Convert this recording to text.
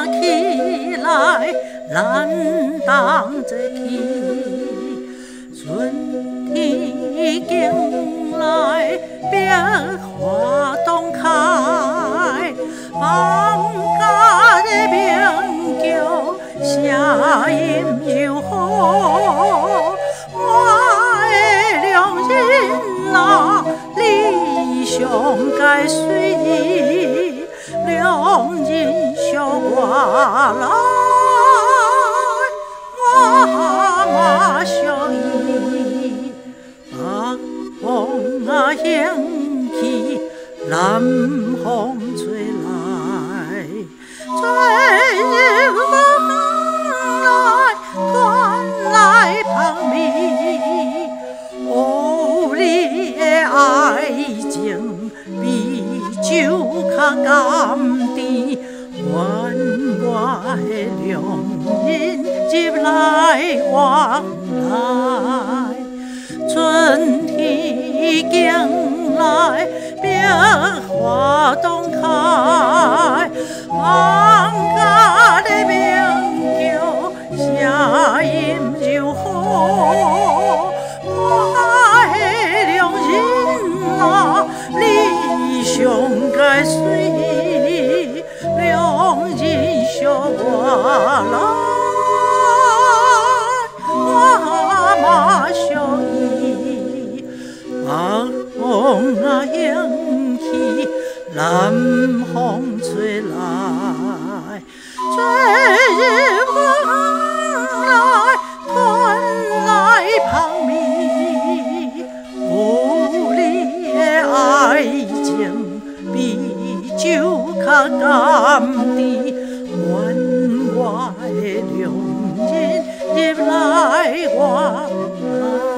啊起来，咱同齐去。春天已经来，百花当开，放假的鸣叫，声音柔和。我的良人啊，你上盖帅，良人属我来，我嘛属伊。北风啊兴起，南风吹来，吹入我园内，传来香味。哦你的爱情，比酒较甘甜。愿我的良人入来我内，春天已经来，百花当开，放假的鸣叫，声音柔和。我的良人啊，你上盖帅，良人属我来，我嘛属伊。北风啊兴起，南风吹来，吹入我内，传来香味。哦你的爱情，比酒较甘甜。愿我的良人入来我内。